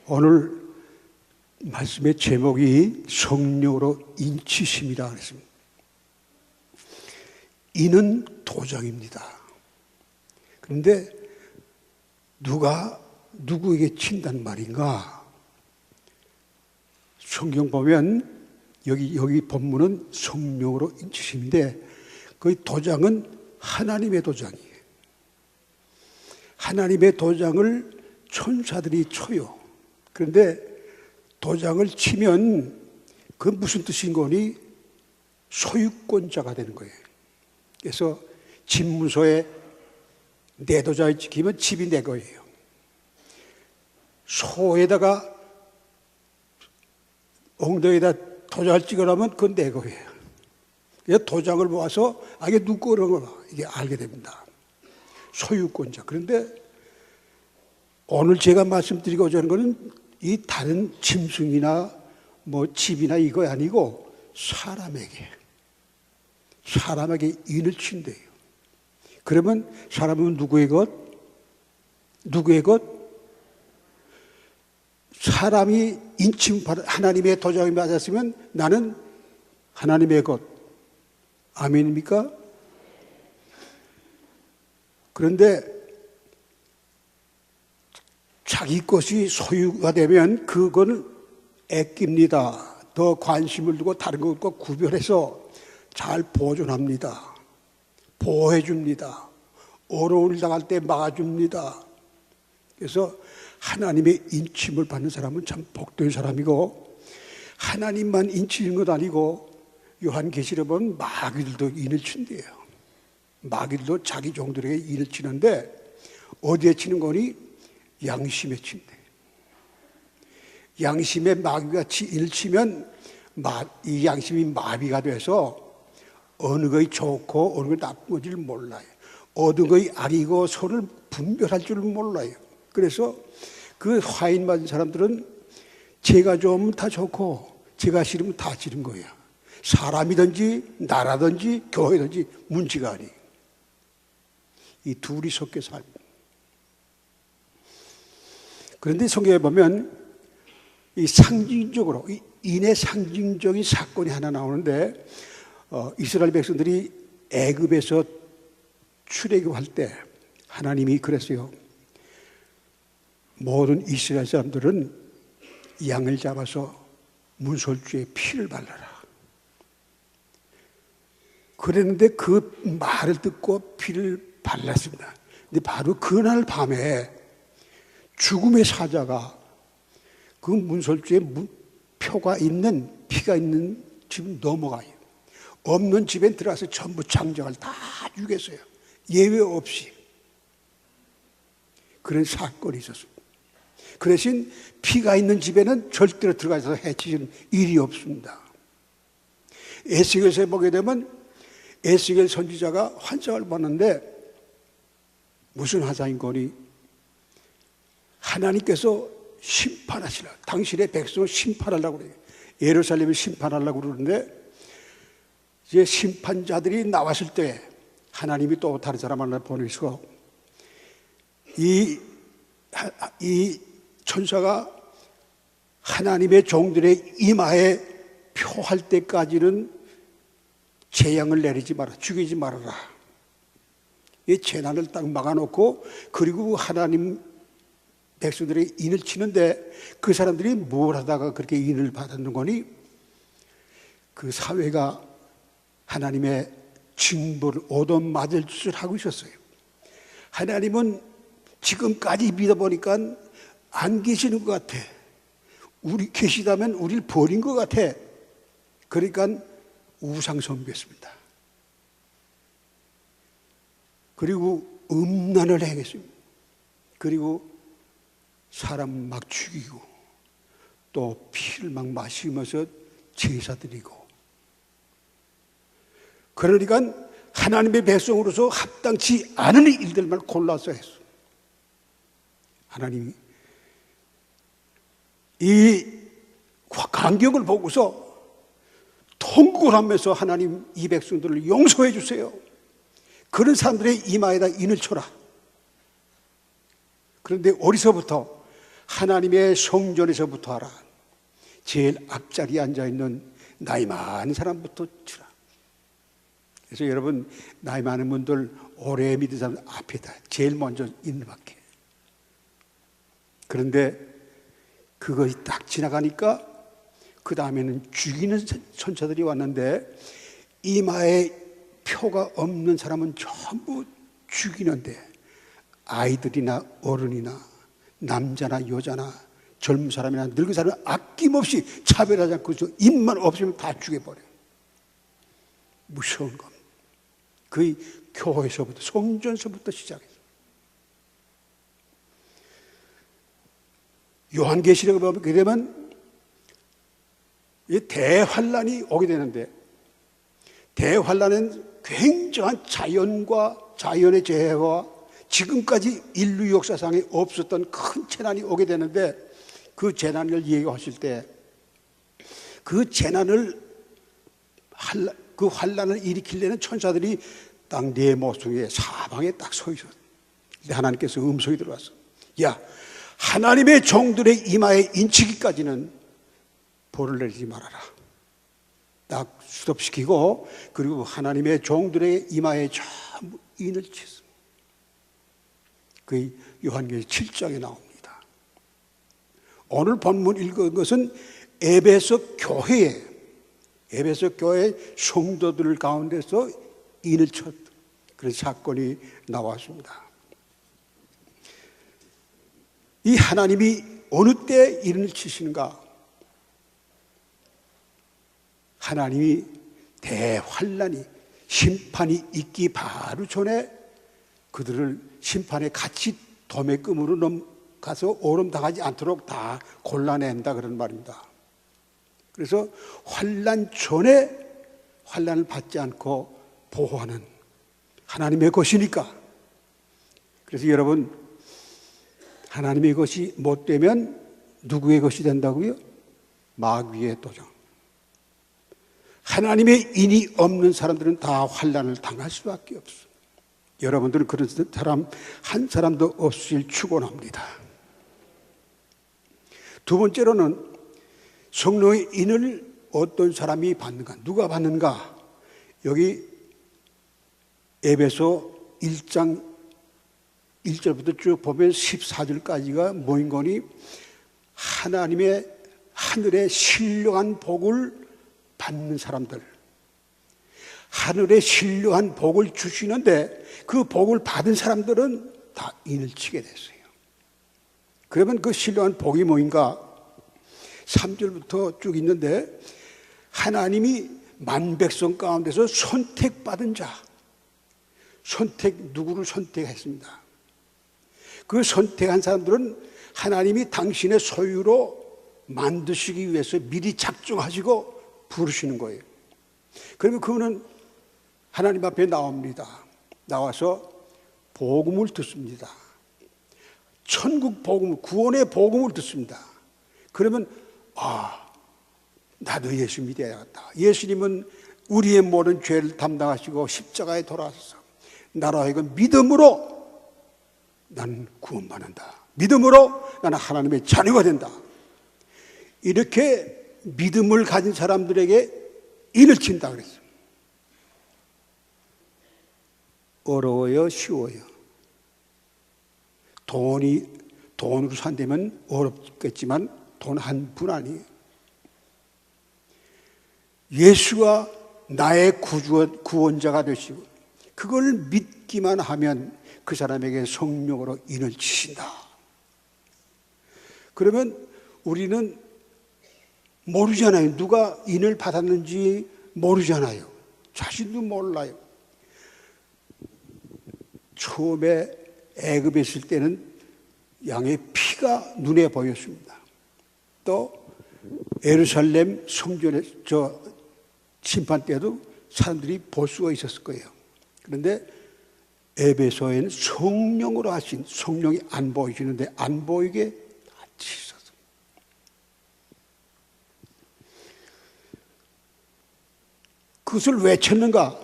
오늘 말씀의 제목이 성령으로 인치심이라 그랬습니다. 이는 도장입니다. 그런데 누가 누구에게 친단 말인가? 성경 보면 여기 본문은 성령으로 인치심인데 그 도장은 하나님의 도장이에요. 하나님의 도장을 천사들이 쳐요. 그런데 도장을 치면 그 무슨 뜻인 거니? 소유권자가 되는 거예요. 그래서 집무소에 내 도장이 찍히면 집이 내 거예요. 소에다가 엉덩이에다 도장을 찍으라면 그건 내 거예요. 그래서 도장을 모아서 이게 누구 거라고 이게 알게 됩니다. 소유권자. 그런데 오늘 제가 말씀드리고자 하는 것은 이 다른 짐승이나 뭐 집이나 이거 아니고 사람에게 인을 친대요. 그러면 사람은 누구의 것? 누구의 것? 사람이 인침 하나님의 도장이 맞았으면 나는 하나님의 것. 아멘입니까? 그런데 자기 것이 소유가 되면 그건 아낍니다. 더 관심을 두고 다른 것과 구별해서 잘 보존합니다. 보호해줍니다. 어려움을 당할 때 막아줍니다. 그래서 하나님의 인침을 받는 사람은 참 복된 사람이고, 하나님만 인치는 것 아니고 요한계시록에 보면 마귀들도 인을 친대요. 마귀들도 자기 종들에게 인을 치는데 어디에 치는 거니? 양심에 친대. 양심에 마귀가 인을 치면 이 양심이 마비가 돼서 어느 것이 좋고 어느 것이 나쁜 건지를 몰라요. 어느 것이 악이고 선을 분별할 줄을 몰라요. 그래서 그 화인 맞은 사람들은 제가 좋으면 다 좋고 제가 싫으면 다 싫은 거예요. 사람이든지 나라든지 교회든지 문제가 아니에요. 이 둘이 섞여 살고. 그런데 성경에 보면 이 상징적으로 이 인의 상징적인 사건이 하나 나오는데, 이스라엘 백성들이 애굽에서 출애굽할 때 하나님이 그랬어요. 모든 이스라엘 사람들은 양을 잡아서 문설주에 피를 발라라. 그랬는데 그 말을 듣고 피를 발랐습니다. 근데 바로 그날 밤에 죽음의 사자가 그 문설주에 피가 있는 집 넘어가요. 없는 집에 들어가서 전부 장정을 다 죽였어요. 예외 없이. 그런 사건이 있었습니다. 그 대신 피가 있는 집에는 절대로 들어가서 해치는 일이 없습니다. 에스겔서에 보게 되면 에스겔 선지자가 환상을 봤는데 무슨 환상인 거니? 하나님께서 심판하시라. 당신의 백성을 심판하려고 그래요. 예루살렘을 심판하려고 그러는데 이제 심판자들이 나왔을 때 하나님이 또 다른 사람 하나 보내서 이 천사가 하나님의 종들의 이마에 표할 때까지는 재앙을 내리지 마라, 죽이지 말아라. 이 재난을 딱 막아놓고 그리고 하나님 백성들의 인을 치는데 그 사람들이 뭘 하다가 그렇게 인을 받았는 거니? 그 사회가 하나님의 징벌을 얻어맞을 짓을 하고 있었어요. 하나님은 지금까지 믿어보니까 안 계시는 것 같아. 우리 계시다면 우리를 버린 것 같아. 그러니까 우상 숭배했습니다. 그리고 음란을 행했습니다. 그리고 사람 막 죽이고 또 피를 막 마시면서 제사 드리고, 그러니까 하나님의 백성으로서 합당치 않은 일들만 골라서 했어. 하나님이 이 광경을 보고서 통곡을 하면서 하나님 이 백성들을 용서해 주세요. 그런 사람들의 이마에다 인을 쳐라. 그런데 어디서부터? 하나님의 성전에서부터 하라. 제일 앞자리에 앉아있는 나이 많은 사람부터 주라. 그래서 여러분, 나이 많은 분들, 오래 믿은 사람 앞에다 제일 먼저 있는 밖에. 그런데 그것이 딱 지나가니까 그 다음에는 죽이는 천사들이 왔는데, 이마에 표가 없는 사람은 전부 죽이는데, 아이들이나 어른이나 남자나 여자나 젊은 사람이나 늙은 사람은 아낌없이 차별하지 않고 입만 없으면 다 죽여버려요. 무서운 겁니다. 거의 교회에서부터, 성전서부터 시작해서. 요한계시록에 보게 되면 이 대환란이 오게 되는데, 대환란은 굉장한 자연의 재해와 지금까지 인류 역사상에 없었던 큰 재난이 오게 되는데, 그 재난을 얘기하실 때 그 재난을, 그 환란을 일으키려는 천사들이 딱 네 모퉁이에 사방에 딱 서 있었어요. 근데 하나님께서 음성이 들어왔어. 야, 하나님의 종들의 이마에 인치기까지는 볼을 내리지 말아라. 딱 스톱시키고, 그리고 하나님의 종들의 이마에 전부 인을 쳤습니다. 그 요한계시 7장에 나옵니다. 오늘 본문 읽은 것은 에베소 교회 성도들 가운데서 인을 쳤던 그런 사건이 나왔습니다. 이 하나님이 어느 때 인을 치시는가? 하나님이 대환란이, 심판이 있기 바로 전에 그들을 심판에 같이 도매금으로 넘가서 오름당하지 않도록 다 골라낸다, 그런 말입니다. 그래서 환란 전에 환란을 받지 않고 보호하는 하나님의 것이니까. 그래서 여러분, 하나님의 것이 못되면 누구의 것이 된다고요? 마귀의 도장. 하나님의 인이 없는 사람들은 다 환란을 당할 수밖에 없어요. 여러분들은 그런 사람 한 사람도 없으길 축원합니다. 두 번째로는 성령의 인을 어떤 사람이 받는가? 누가 받는가? 여기 에베소 1장 1절부터 쭉 보면 14절까지가 모인 거니, 하나님의 하늘의 신령한 복을 받는 사람들, 하늘의 신령한 복을 주시는데 그 복을 받은 사람들은 다 인을 치게 됐어요. 그러면 그 신령한 복이 뭐인가? 3절부터 쭉 있는데, 하나님이 만백성 가운데서 선택받은 자, 누구를 선택했습니다. 그 선택한 사람들은 하나님이 당신의 소유로 만드시기 위해서 미리 작정하시고 부르시는 거예요. 그러면 그분은 하나님 앞에 나옵니다. 나와서 복음을 듣습니다. 천국 복음을, 구원의 복음을 듣습니다. 그러면 나도 예수 믿어야겠다. 예수님은 우리의 모든 죄를 담당하시고 십자가에 돌아가셔서 나로 하여금 믿음으로 나는 구원받는다. 믿음으로 나는 하나님의 자녀가 된다. 이렇게 믿음을 가진 사람들에게 인을 친다 그랬어요. 어려워요, 쉬워요? 돈으로 산다면 어렵겠지만 돈 한 푼 아니에요. 예수가 나의 구원자가 되시고 그걸 믿기만 하면 그 사람에게 성령으로 인을 치신다. 그러면 우리는 모르잖아요. 누가 인을 받았는지 모르잖아요. 자신도 몰라요. 처음에 애굽에 있을 때는 양의 피가 눈에 보였습니다. 또 예루살렘 성전에 심판 때도 사람들이 볼 수가 있었을 거예요. 그런데 에베소에는 성령으로 하신, 성령이 안 보이시는데 안 보이게 치셔서 그것을 왜 쳤는가?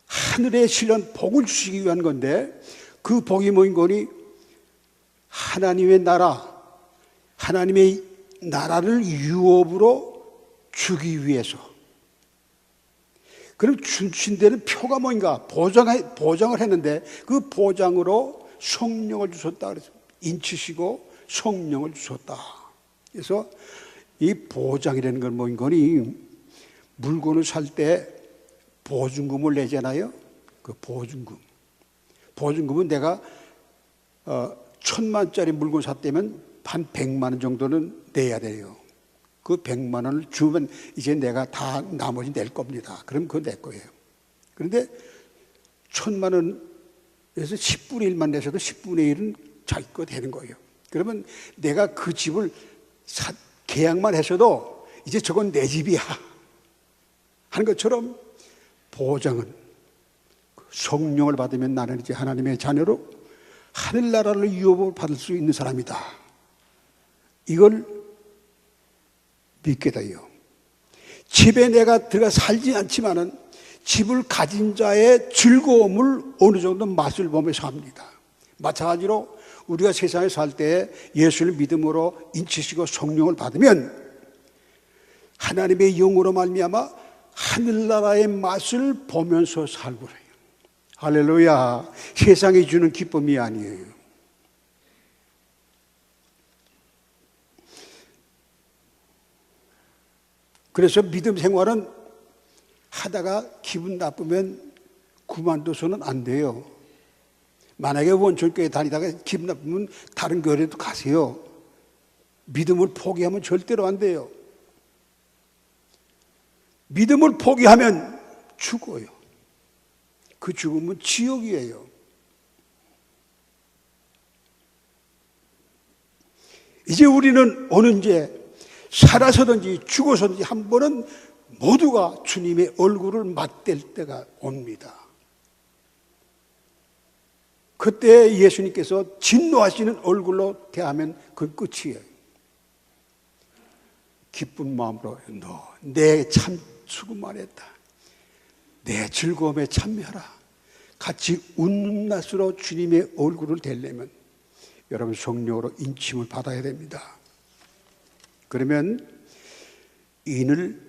하늘에 실은 복을 주시기 위한 건데, 그 복이 뭐인 거니? 하나님의 나라, 하나님의 나라를 유업으로 주기 위해서. 그럼 주신 데는 표가 뭔가 보장을 했는데 그 보장으로 성령을 주셨다 그래서 인치시고 성령을 주셨다. 그래서 이 보장이라는 건 뭐인 거니? 물건을 살 때 보증금을 내잖아요. 그 보증금은 내가 1,000만짜리 물건 샀다면 한 100만 원 정도는 내야 돼요. 그 100만 원을 주면 이제 내가 다 나머지 낼 겁니다. 그럼 그거 내 거예요. 그런데 1,000만 원에서 10분의 1만 내셔도 10분의 1은 자기 거 되는 거예요. 그러면 내가 그 집을 계약만 하셔도 이제 저건 내 집이야 하는 것처럼 보장은 성령을 받으면 나는 이제 하나님의 자녀로 하늘나라를 유업으로 받을 수 있는 사람이다. 이걸 믿게 돼요. 집에 내가 들어가 살지 않지만은 집을 가진 자의 즐거움을 어느 정도 맛을 보면서 합니다. 마찬가지로 우리가 세상에 살 때 예수를 믿음으로 인치시고 성령을 받으면 하나님의 영으로 말미암아 하늘나라의 맛을 보면서 살고 그래요. 할렐루야. 세상이 주는 기쁨이 아니에요. 그래서 믿음 생활은 하다가 기분 나쁘면 그만둬서는 안 돼요. 만약에 원천교회 다니다가 기분 나쁘면 다른 교회도 가세요. 믿음을 포기하면 절대로 안 돼요. 믿음을 포기하면 죽어요. 그 죽음은 지옥이에요. 이제 우리는 어느새 살아서든지 죽어서든지 한 번은 모두가 주님의 얼굴을 맞댈 때가 옵니다. 그때 예수님께서 진노하시는 얼굴로 대하면 그건 끝이에요. 기쁜 마음으로 너 내 참 수고만 했다. 내 즐거움에 참여하라. 같이 웃는 낯으로 주님의 얼굴을 대려면 여러분 성령으로 인침을 받아야 됩니다. 그러면 인을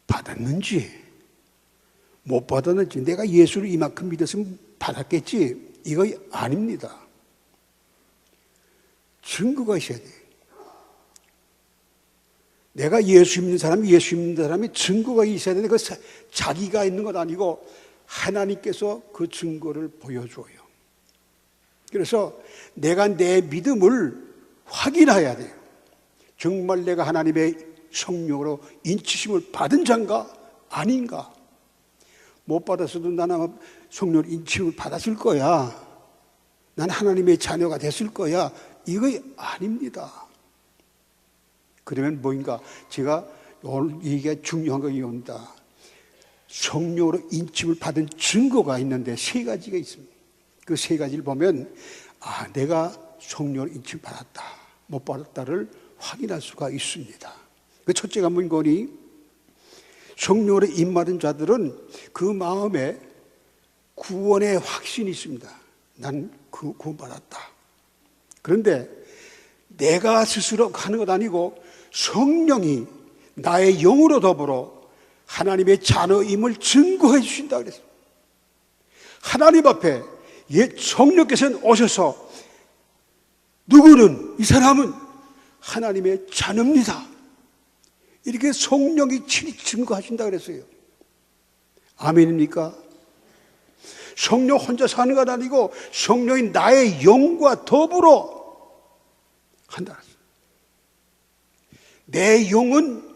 받았는지 못 받았는지 내가 예수를 이만큼 믿었으면 받았겠지 이거 아닙니다. 증거가 있어야 돼요. 내가 예수 믿는 사람이 증거가 있어야 되는데 그 자기가 있는 건 아니고 하나님께서 그 증거를 보여줘요. 그래서 내가 내 믿음을 확인해야 돼요. 정말 내가 하나님의 성령으로 인치심을 받은 자인가 아닌가. 못 받았어도 나는 성령 인치심을 받았을 거야. 난 하나님의 자녀가 됐을 거야. 이거 아닙니다. 그러면 뭐인가? 제가 오늘 얘기가 중요한 거 이겁니다. 성령으로 인침을 받은 증거가 있는데 세 가지가 있습니다. 그 세 가지를 보면 내가 성령으로 인침을 받았다, 못 받았다를 확인할 수가 있습니다. 그 첫째가 뭔 거니? 성령으로 임받은 자들은 그 마음에 구원의 확신이 있습니다. 난 구원받았다. 그런데 내가 스스로 하는 것 아니고 성령이 나의 영으로 더불어 하나님의 자녀임을 증거해 주신다 그랬어요. 하나님 앞에 성령께서는 오셔서 누구는 이 사람은 하나님의 자녀입니다. 이렇게 성령이 친히 증거하신다 그랬어요. 아멘입니까? 성령 혼자 사는 건 아니고 성령이 나의 영과 더불어 한다 그랬어요. 내 영은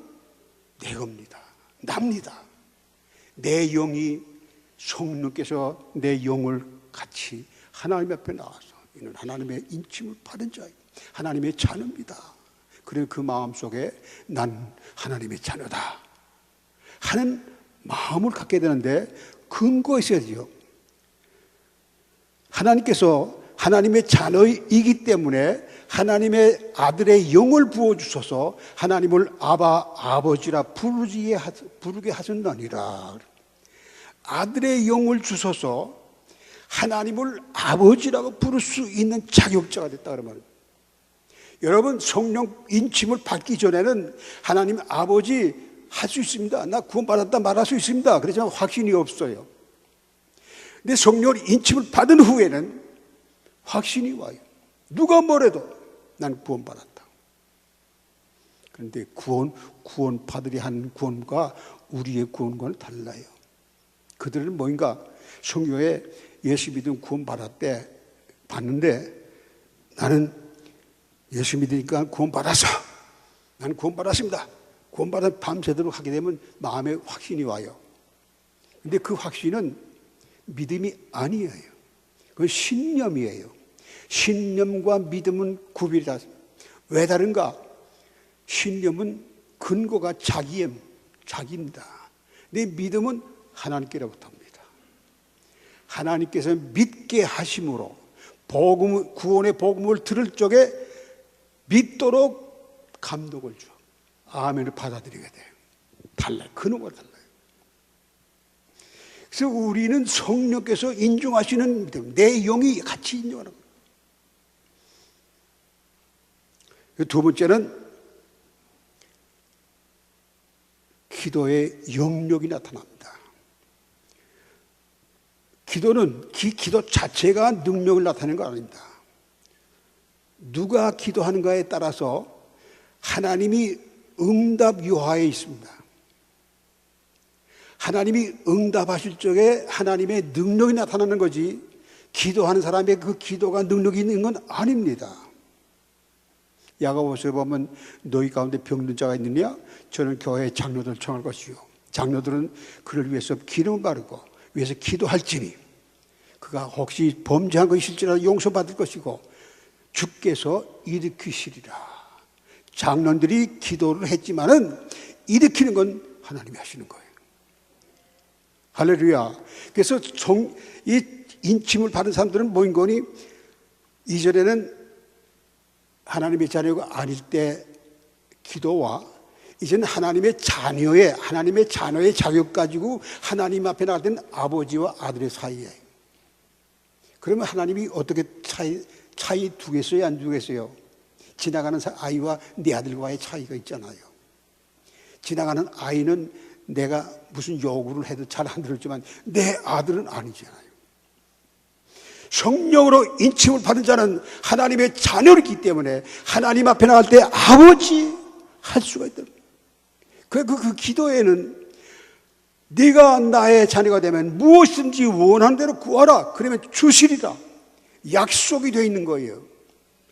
내 겁니다. 납니다. 내 영이 성령께서 내 영을 같이 하나님 앞에 나와서 이는 하나님의 인침을 받은 자예요. 하나님의 자녀입니다. 그리고 그 마음속에 난 하나님의 자녀다 하는 마음을 갖게 되는데 근거가 있어야죠. 하나님께서 하나님의 자녀이기 때문에 하나님의 아들의 영을 부어주셔서 하나님을 아버지라 부르게 하셨느니라. 아들의 영을 주셔서 하나님을 아버지라고 부를 수 있는 자격자가 됐다 그러면 여러분, 성령 인침을 받기 전에는 하나님 아버지 할 수 있습니다. 나 구원받았다 말할 수 있습니다. 그렇지만 확신이 없어요. 근데 성령 인침을 받은 후에는 확신이 와요. 누가 뭐래도 난 구원받았다. 그런데 구원 받으리 한 구원과 우리의 구원과는 달라요. 그들은 뭔가 성경에 예수 믿으면 구원받았대 봤는데, 나는 예수 믿으니까 구원받았어. 나는 구원받았습니다. 구원받아 밤새도록 하게 되면 마음에 확신이 와요. 근데 그 확신은 믿음이 아니에요. 그건 신념이에요. 신념과 믿음은 구별이 다릅니다. 왜 다른가? 신념은 근거가 자기입니다. 근데 믿음은 하나님께로부터 합니다. 하나님께서 믿게 하심으로 구원의 복음을 들을 적에 믿도록 감동을 줘. 아멘을 받아들이게 돼요. 달라요. 근원과 달라요. 그래서 우리는 성령께서 인정하시는 믿음, 내 영이 같이 인정하는 거예요. 두 번째는 기도의 영역이 나타납니다. 기도는 기도 자체가 능력을 나타내는 거 아닙니다. 누가 기도하는가에 따라서 하나님이 응답 요하에 있습니다. 하나님이 응답하실 적에 하나님의 능력이 나타나는 거지, 기도하는 사람의 그 기도가 능력이 있는 건 아닙니다. 야고보서에 보면 너희 가운데 병든 자가 있느냐? 저는 교회 장로들 청할 것이요. 장로들은 그를 위해서 기름을 바르고 위해서 기도할지니 그가 혹시 범죄한 것이 있을지라도 용서받을 것이고 주께서 일으키시리라. 장로들이 기도를 했지만은 일으키는 건 하나님이 하시는 거예요. 할렐루야. 그래서 이 인침을 받은 사람들은 뭐인 거니? 이전에는 하나님의 자녀가 아닐 때 기도와 이제는 하나님의 자녀의 자격 가지고 하나님 앞에 나갈 때는 아버지와 아들의 사이에. 그러면 하나님이 어떻게 차이 두겠어요? 안 두겠어요? 지나가는 아이와 내 아들과의 차이가 있잖아요. 지나가는 아이는 내가 무슨 요구를 해도 잘 안 들었지만 내 아들은 아니잖아요. 성령으로 인침을 받은 자는 하나님의 자녀이기 때문에 하나님 앞에 나갈 때 아버지 할 수가 있다. 그 기도에는 네가 나의 자녀가 되면 무엇인지 원하는 대로 구하라. 그러면 주시리라. 약속이 되어 있는 거예요.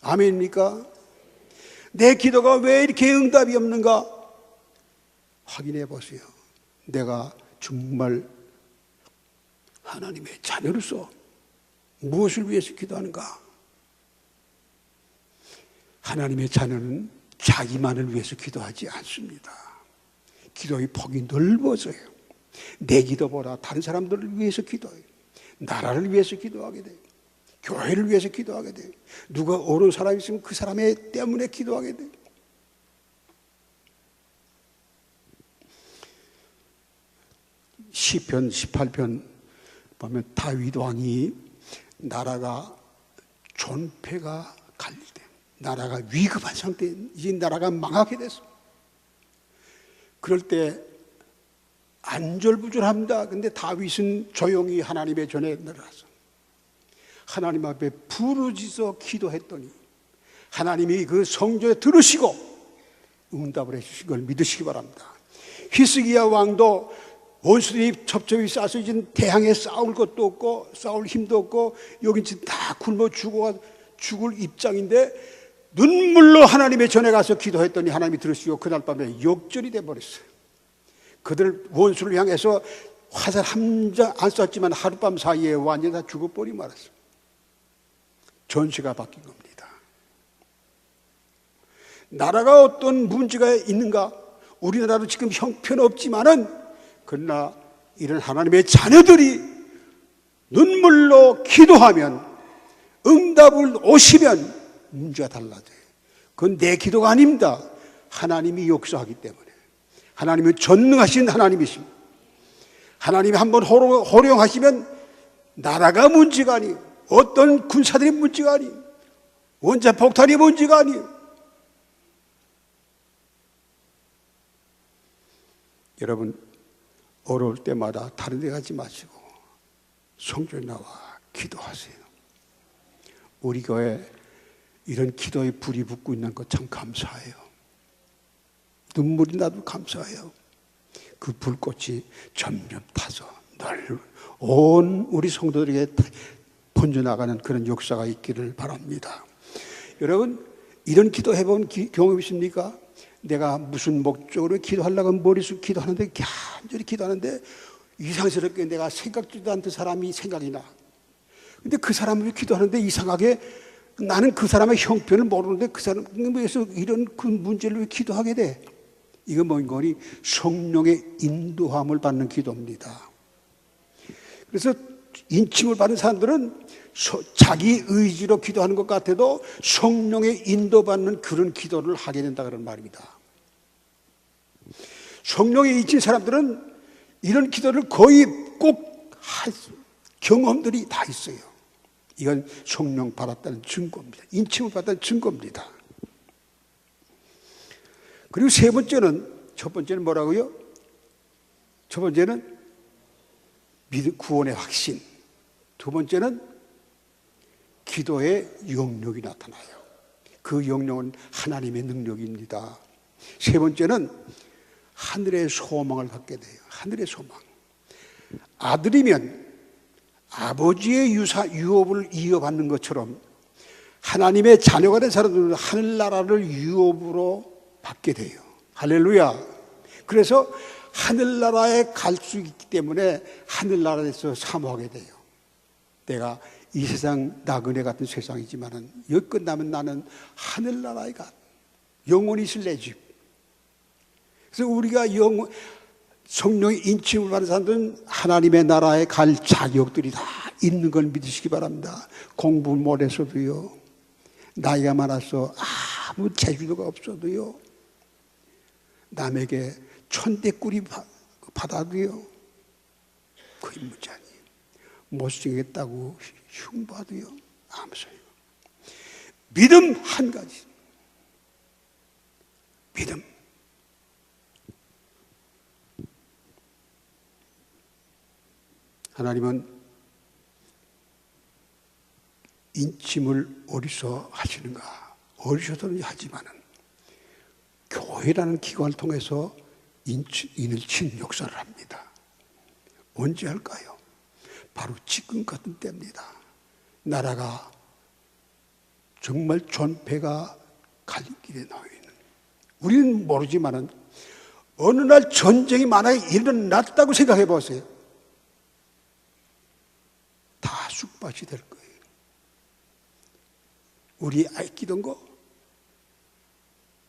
아멘입니까? 내 기도가 왜 이렇게 응답이 없는가? 확인해 보세요. 내가 정말 하나님의 자녀로서 무엇을 위해서 기도하는가? 하나님의 자녀는 자기만을 위해서 기도하지 않습니다. 기도의 폭이 넓어져요. 내 기도보다 다른 사람들을 위해서 기도해요. 나라를 위해서 기도하게 돼요. 교회를 위해서 기도하게 돼요. 누가 옳은 사람이 있으면 그 사람 때문에 기도하게 돼요. 시편 18편 보면 다윗 왕이 나라가 존폐가 갈릴 때, 나라가 위급한 상태에 이제 나라가 망하게 됐어. 그럴 때 안절부절합니다. 근데 다윗은 조용히 하나님의 전에 내려가서 하나님 앞에 부르짖어 기도했더니 하나님이 그 성전에 들으시고 응답을 해주신 걸 믿으시기 바랍니다. 히스기야 왕도 원수들이 첩첩이 싸서 이제 대항에 싸울 것도 없고 싸울 힘도 없고 여긴 지금 다 굶어 죽을 입장인데 눈물로 하나님의 전에 가서 기도했더니 하나님이 들으시고 그날 밤에 역전이 돼버렸어요. 그들 원수를 향해서 화살 한 장 안 쐈지만 하룻밤 사이에 완전히 다 죽어버리고 말았어요. 전세가 바뀐 겁니다. 나라가 어떤 문제가 있는가? 우리나라도 지금 형편없지만은 그러나 이런 하나님의 자녀들이 눈물로 기도하면 응답을 오시면 문제가 달라져요. 그건 내 기도가 아닙니다. 하나님이 역사하기 때문에. 하나님은 전능하신 하나님이십니다. 하나님이 한번 호령하시면 나라가 문제가 아니에요. 어떤 군사들이 문제가 아니에요. 원자폭탄이 문제가 아니에요. 여러분, 어려울 때마다 다른 데 가지 마시고 성전에 나와 기도하세요. 우리 교회 이런 기도에 불이 붙고 있는 것 참 감사해요. 눈물이 나도 감사해요. 그 불꽃이 점점 타서 늘 온 우리 성도들에게 번져나가는 그런 역사가 있기를 바랍니다. 여러분, 이런 기도 해본 경험 있습니까? 내가 무슨 목적으로 기도하려고 머릿속 기도하는데 간절히 기도하는데 이상스럽게 내가 생각지도 않던 사람이 생각이 나. 근데 그 사람을 기도하는데 이상하게 나는 그 사람의 형편을 모르는데 그 사람에서 이런 그 문제를 왜 기도하게 돼? 이건 뭔 거니? 성령의 인도함을 받는 기도입니다. 그래서 인침을 받은 사람들은 자기 의지로 기도하는 것 같아도 성령의 인도받는 그런 기도를 하게 된다 그런 말입니다. 성령에 인친 사람들은 이런 기도를 거의 꼭 할 경험들이 다 있어요. 이건 성령 받았다는 증거입니다. 인침을 받았다는 증거입니다. 그리고 세 번째는, 첫 번째는 뭐라고요? 첫 번째는 구원의 확신. 두 번째는 기도의 영역이 나타나요. 그 영역은 하나님의 능력입니다. 세 번째는 하늘의 소망을 갖게 돼요. 하늘의 소망. 아들이면 아버지의 유업을 이어받는 것처럼 하나님의 자녀가 된 사람들은 하늘나라를 유업으로 받게 돼요. 할렐루야. 그래서 하늘나라에 갈 수 있기 때문에 하늘나라에서 사모하게 돼요. 내가 이 세상 나그네 같은 세상이지만은 여기 끝나면 나는 하늘나라에 가 영원히 있을 내 집. 그래서 우리가 성령의 인침을 받은 사람들은 하나님의 나라에 갈 자격들이 다 있는 걸 믿으시기 바랍니다. 공부 못해서도요, 나이가 많아서 아무 재주도가 없어도요, 남에게 천대꾸리 받아도요, 그게 문제 아니에요. 못생겼다고 흉봐도요, 아무 소용. 믿음 한 가지. 믿음. 하나님은 인침을 어디서 하시는가? 어디서든 하지만은 교회라는 기관을 통해서 인을 친 역사를 합니다. 언제 할까요? 바로 지금 같은 때입니다. 나라가 정말 전폐가 갈 길에 놓여 있는. 우리는 모르지만은 어느 날 전쟁이 만약에 일어났다고 생각해 보세요. 다 쑥밭이 될 거예요. 우리 아끼던 거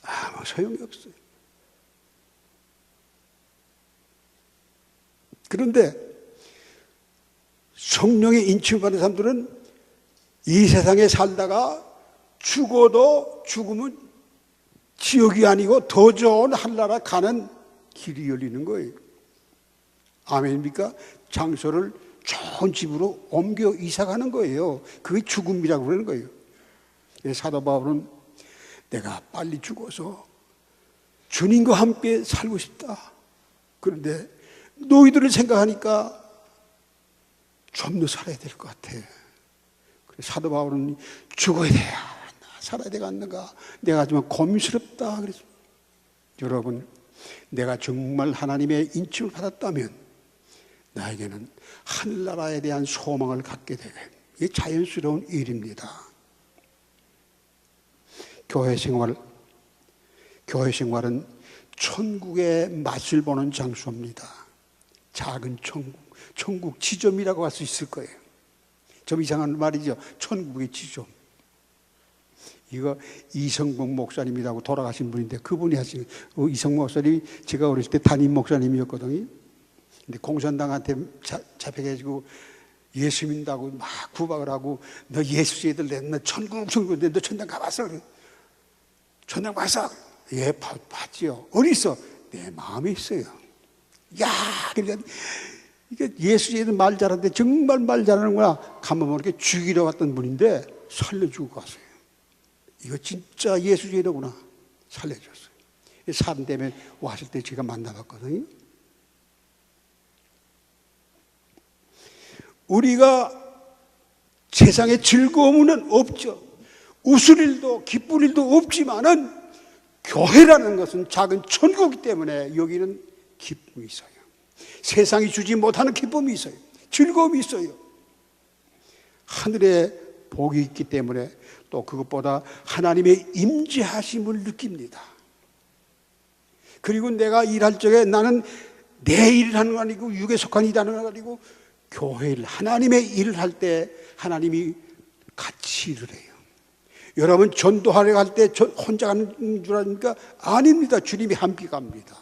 아무 소용이 없어요. 그런데 성령의 인침을 받은 사람들은 이 세상에 살다가 죽어도 죽으면 지옥이 아니고 더 좋은 하늘나라 가는 길이 열리는 거예요. 아멘입니까? 장소를 좋은 집으로 옮겨 이사가는 거예요. 그게 죽음이라고 그러는 거예요. 사도 바울은 내가 빨리 죽어서 주님과 함께 살고 싶다. 그런데 너희들을 생각하니까 좀 더 살아야 될 것 같아. 그래서 사도 바울은 죽어야 돼야 살아야 되겠는가? 내가 좀 고민스럽다. 그래서 여러분, 내가 정말 하나님의 인침을 받았다면 나에게는 하늘나라에 대한 소망을 갖게 되게. 이게 자연스러운 일입니다. 교회 생활은 천국의 맛을 보는 장소입니다. 작은 천국 지점이라고 할 수 있을 거예요. 좀 이상한 말이죠. 천국의 지점. 이거 이성봉 목사님이라고 돌아가신 분인데 그분이 하신, 이성봉 목사님이 제가 어렸을 때 담임 목사님이었거든요. 근데 공산당한테 잡혀가지고 예수 믿는다고 막 구박을 하고, 너 예수 애들 너 천국 너 천당 가봤어? 천당 봤어? 예, 봤지요. 어디 있어? 내 마음에 있어요. 야, 그러니까 이게 예수 애들 말 잘하는데 정말 말 잘하는구나. 가만 보니까 죽이러 왔던 분인데 살려주고 갔어요. 이거 진짜 예수 애들구나. 살려줬어요. 사람 때문에 왔을 때 제가 만나봤거든요. 우리가 세상에 즐거움은 없죠. 웃을 일도 기쁠 일도 없지만은 교회라는 것은 작은 천국이기 때문에 여기는 기쁨이 있어요. 세상이 주지 못하는 기쁨이 있어요. 즐거움이 있어요. 하늘에 복이 있기 때문에 또 그것보다 하나님의 임재하심을 느낍니다. 그리고 내가 일할 적에 나는 내 일을 하는 거 아니고 육에 속한 일을 하는 거 아니고 교회를 하나님의 일을 할 때 하나님이 같이 일을 해요. 여러분 전도하러 갈 때 혼자 가는 줄 아닙니까? 아닙니다. 주님이 함께 갑니다.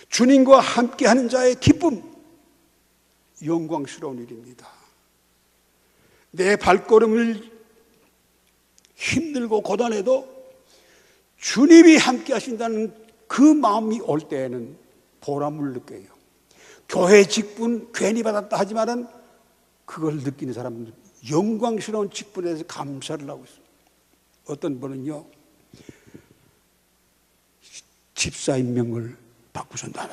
주님과 함께 하는 자의 기쁨, 영광스러운 일입니다. 내 발걸음을 힘들고 고단해도 주님이 함께 하신다는 그 마음이 올 때에는 보람을 느껴요. 교회 직분 괜히 받았다 하지만은 그걸 느끼는 사람은 영광스러운 직분에 대해서 감사를 하고 있어요. 어떤 분은요, 집사 임명을 받고서 너무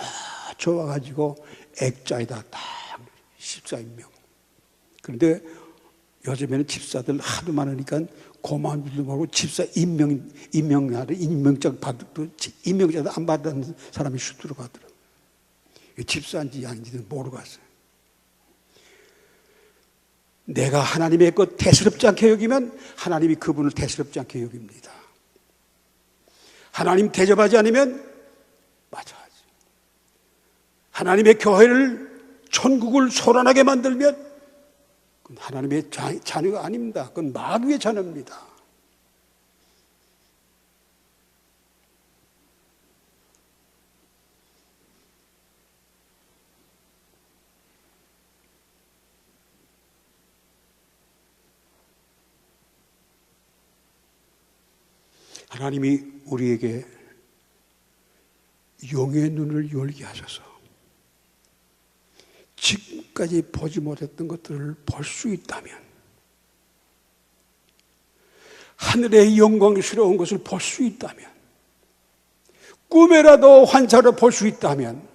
좋아가지고 액자에다 딱 집사 임명. 그런데 요즘에는 집사들 하도 많으니까 고마운 줄도 모르고 집사 임명장 받도 임명장도 안 받는 사람이 수두룩 하더라고요. 집사인지 아닌지는 모르고 갔어요. 내가 하나님의 것 대수롭지 않게 여기면 하나님이 그분을 대수롭지 않게 여깁니다. 하나님 대접하지 않으면 맞아야지. 하나님의 교회를 천국을 소란하게 만들면 그건 하나님의 자녀가 아닙니다. 그건 마귀의 자녀입니다. 하나님이 우리에게 영의 눈을 열게 하셔서 지금까지 보지 못했던 것들을 볼 수 있다면, 하늘의 영광스러운 것을 볼 수 있다면, 꿈에라도 환사로 볼 수 있다면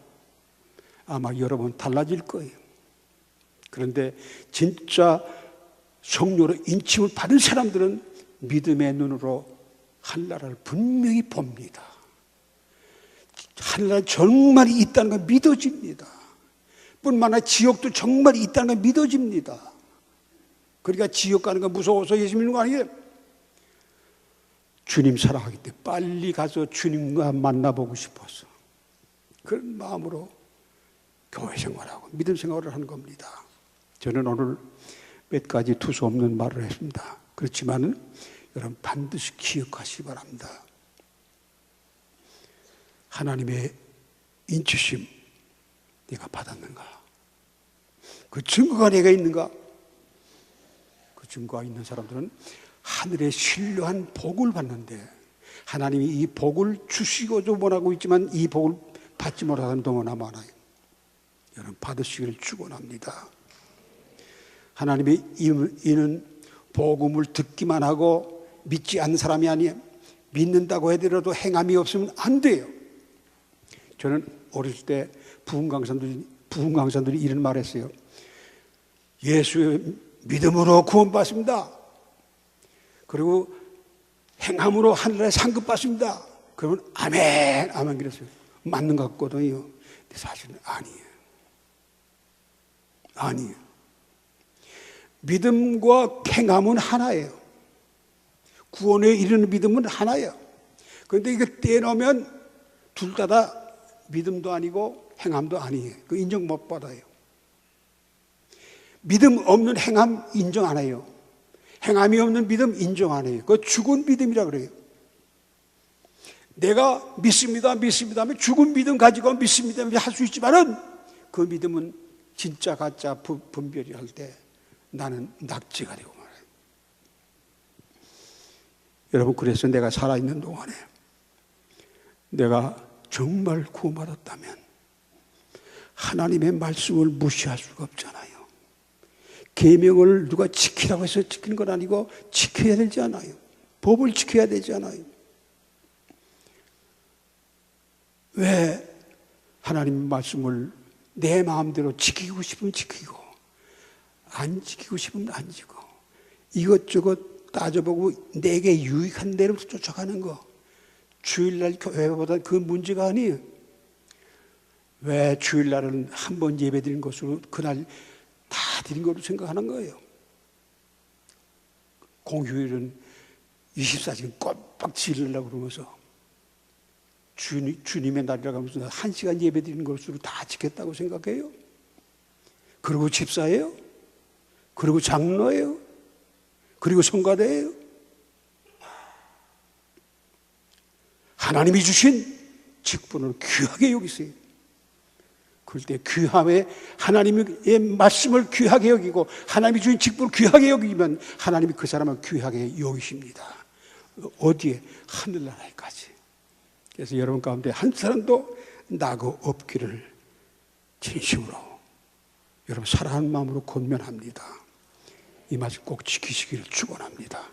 아마 여러분 달라질 거예요. 그런데 진짜 성령으로 인침을 받은 사람들은 믿음의 눈으로 하늘나라를 분명히 봅니다. 하늘나라 정말 있다는 건 믿어집니다. 뿐만 아니라 지옥도 정말 있다는 건 믿어집니다. 그러니까 지옥 가는 거 무서워서 예수 믿는 거 아니에요. 주님 사랑하기 때문에 빨리 가서 주님과 만나보고 싶어서 그런 마음으로 교회 생활하고 믿음 생활을 하는 겁니다. 저는 오늘 몇 가지 두서 없는 말을 했습니다. 그렇지만 여러분 반드시 기억하시기 바랍니다. 하나님의 인치심 내가 받았는가? 그 증거가 내가 있는가? 그 증거가 있는 사람들은 하늘의 신령한 복을 받는데, 하나님이 이 복을 주시고도 원하고 있지만 이 복을 받지 못하는 너무나 많아요. 여러분 받으시기를 축원합니다. 하나님의 이는 복음을 듣기만 하고 믿지 않는 사람이 아니에요. 믿는다고 하더라도 행함이 없으면 안 돼요. 저는 어렸을 때 부흥 강사들이 이런 말 했어요. 예수의 믿음으로 구원받습니다. 그리고 행함으로 하늘에 상급받습니다. 그러면 아멘, 아멘 그랬어요. 맞는 것 같거든요. 근데 사실은 아니에요. 아니에요. 믿음과 행함은 하나예요. 구원에 이르는 믿음은 하나예요. 그런데 이거 떼놓으면 둘 다 믿음도 아니고 행함도 아니에요. 그 인정 못 받아요. 믿음 없는 행함 인정 안 해요. 행함이 없는 믿음 인정 안 해요. 그거 죽은 믿음이라 그래요. 내가 믿습니다 하면 죽은 믿음 가지고 믿습니다 할 수 있지만은 그 믿음은 진짜 가짜 분별이 할 때 나는 낙제가 되고 말아요. 여러분 그래서 내가 살아있는 동안에 내가 정말 구원받았다면 하나님의 말씀을 무시할 수가 없잖아요. 계명을 누가 지키라고 해서 지키는 건 아니고 지켜야 되지 않아요. 법을 지켜야 되지 않아요. 왜 하나님의 말씀을 내 마음대로 지키고 싶으면 지키고 안 지키고 싶으면 안 지고 이것저것 따져보고 내게 유익한 대로 쫓아가는 거. 주일날 교회보다 그 문제가 아니에요. 왜 주일날은 한 번 예배드린 것으로 그날 다 드린 것으로 생각하는 거예요. 공휴일은 24시간 꼬박 지르려고 그러면서 주님의 날이라고 하면서 1시간 예배드리는 것으로 다 지켰다고 생각해요. 그리고 집사예요. 그리고 장로예요. 그리고 성가대예요. 하나님이 주신 직분을 귀하게 여기세요. 그럴 때 귀함에 하나님의 말씀을 귀하게 여기고 하나님이 주신 직분을 귀하게 여기면 하나님이 그 사람을 귀하게 여기십니다. 어디에? 하늘나라에까지. 그래서 여러분 가운데 한 사람도 낙오 없기를 진심으로 여러분 사랑하는 마음으로 권면합니다. 이 말씀 꼭 지키시기를 축원합니다.